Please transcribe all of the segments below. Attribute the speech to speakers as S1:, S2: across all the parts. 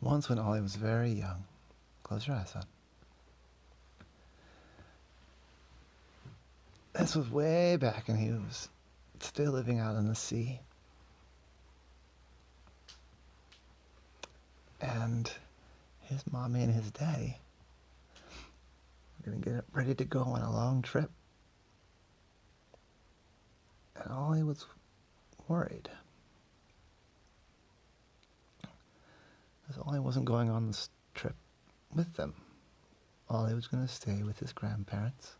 S1: Once when Ollie was very young, close your eyes, son. This was way back and he was still living out in the sea. And his mommy and his daddy were going to get ready to go on a long trip. And Ollie was worried. Because Ollie wasn't going on this trip with them. Ollie was going to stay with his grandparents.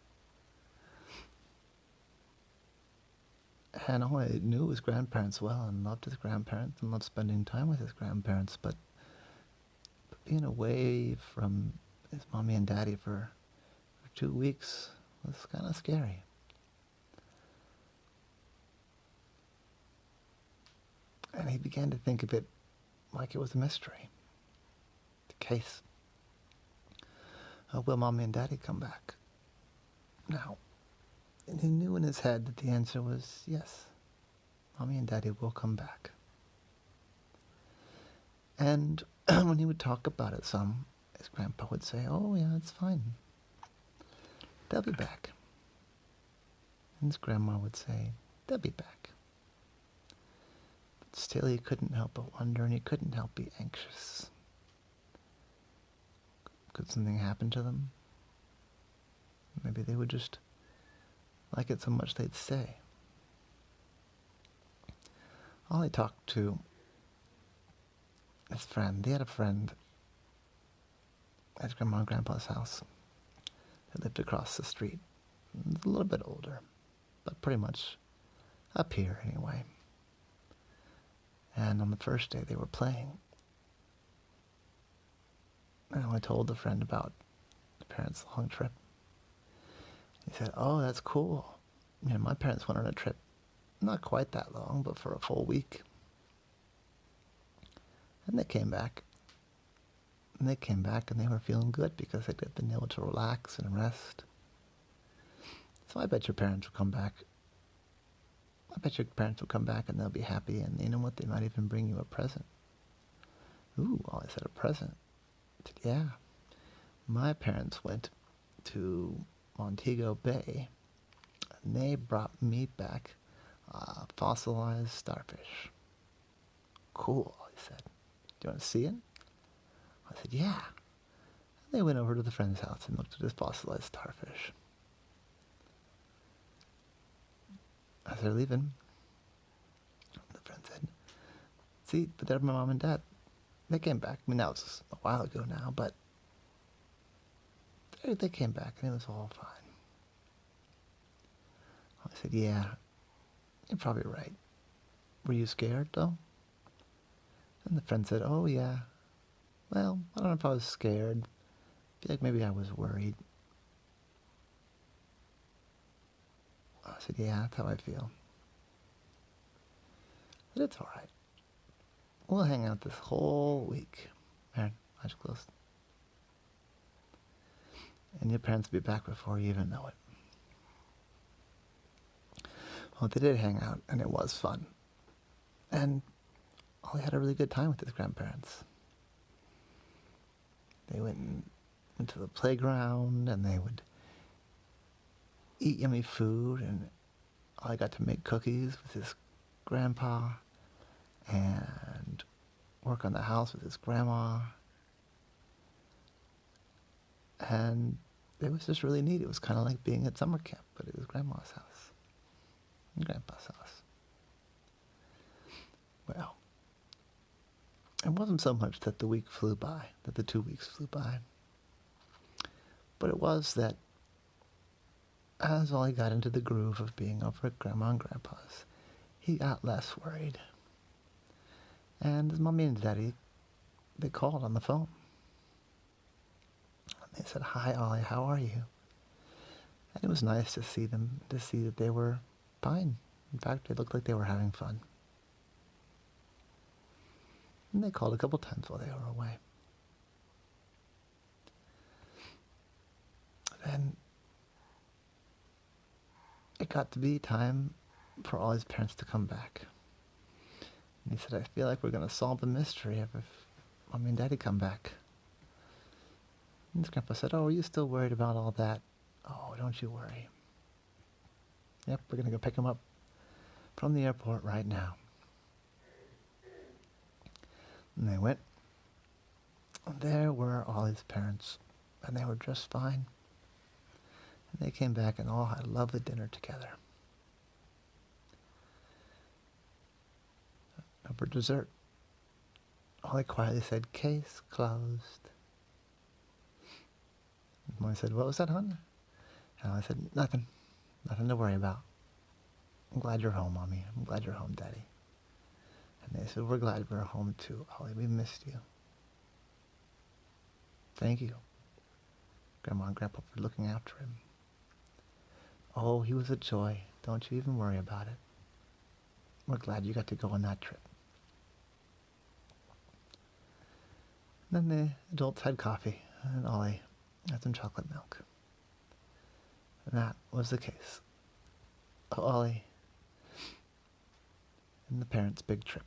S1: And Ollie knew his grandparents well and loved his grandparents and loved spending time with his grandparents, but being away from his mommy and daddy for 2 weeks was kind of scary. And he began to think of it like it was a mystery. The case. Will mommy and daddy come back? Now, and he knew in his head that the answer was yes. Mommy and daddy will come back. And when he would talk about it some, his grandpa would say, oh yeah, it's fine. They'll be back. And his grandma would say, they'll be back. But still he couldn't help but wonder, and he couldn't help be anxious. Could something happen to them? Maybe they would just like it so much they'd stay. Ollie talked to his friend. He had a friend at his grandma and grandpa's house that lived across the street. He was a little bit older, but pretty much up here anyway. And on the first day they were playing, and I told the friend about the parents' long trip. He said, oh, that's cool. You know, my parents went on a trip, not quite that long, but for a full week. And they came back. And they came back and they were feeling good because they'd been able to relax and rest. So I bet your parents will come back. I bet your parents will come back and they'll be happy, and you know what? They might even bring you a present. Ooh, Ollie said, a present. I said, yeah. My parents went to Montego Bay, and they brought me back a fossilized starfish. Cool, he said. Do you want to see it? I said, yeah. And they went over to the friend's house and looked at his fossilized starfish. As they're leaving, the friend said, see, but they're my mom and dad. They came back. I mean, that was a while ago now, but they came back and it was all fine. I said, yeah, you're probably right. Were you scared, though? And the friend said, oh, yeah. Well, I don't know if I was scared. I feel like maybe I was worried. I said, yeah, that's how I feel. But it's all right. We'll hang out this whole week. Aaron, eyes closed. And your parents will be back before you even know it. Well, they did hang out, and it was fun. And Ollie had a really good time with his grandparents. They went to the playground, and they would eat yummy food, and Ollie got to make cookies with his grandpa, and work on the house with his grandma. And it was just really neat. It was kind of like being at summer camp, but it was grandma's house and grandpa's house. Well, it wasn't so much that the week flew by, that the 2 weeks flew by, but it was that as Ollie got into the groove of being over at Grandma and Grandpa's, he got less worried. And his mommy and daddy, they called on the phone. And they said, hi, Ollie, how are you? And it was nice to see them, to see that they were fine. In fact, they looked like they were having fun. And they called a couple times while they were away. Then it got to be time for all his parents to come back. And he said, I feel like we're going to solve the mystery of if Mommy and Daddy come back. And his grandpa said, "Oh, are you still worried about all that? Oh, don't you worry. Yep, we're going to go pick him up from the airport right now." And they went. And there were Ollie's parents, and they were just fine. And they came back and all had a lovely dinner together. And for dessert, Ollie quietly said, "Case closed." And Mommy said, "What was that, hon?" And Ollie said, "Nothing. Nothing to worry about. I'm glad you're home, Mommy. I'm glad you're home, Daddy." And they said, "We're glad we're home too, Ollie. We missed you." "Thank you, Grandma and Grandpa, for looking after him. Oh, he was a joy. Don't you even worry about it. We're glad you got to go on that trip." And then the adults had coffee, and Ollie had some chocolate milk. And that was the case of Ollie and the parents' big trip.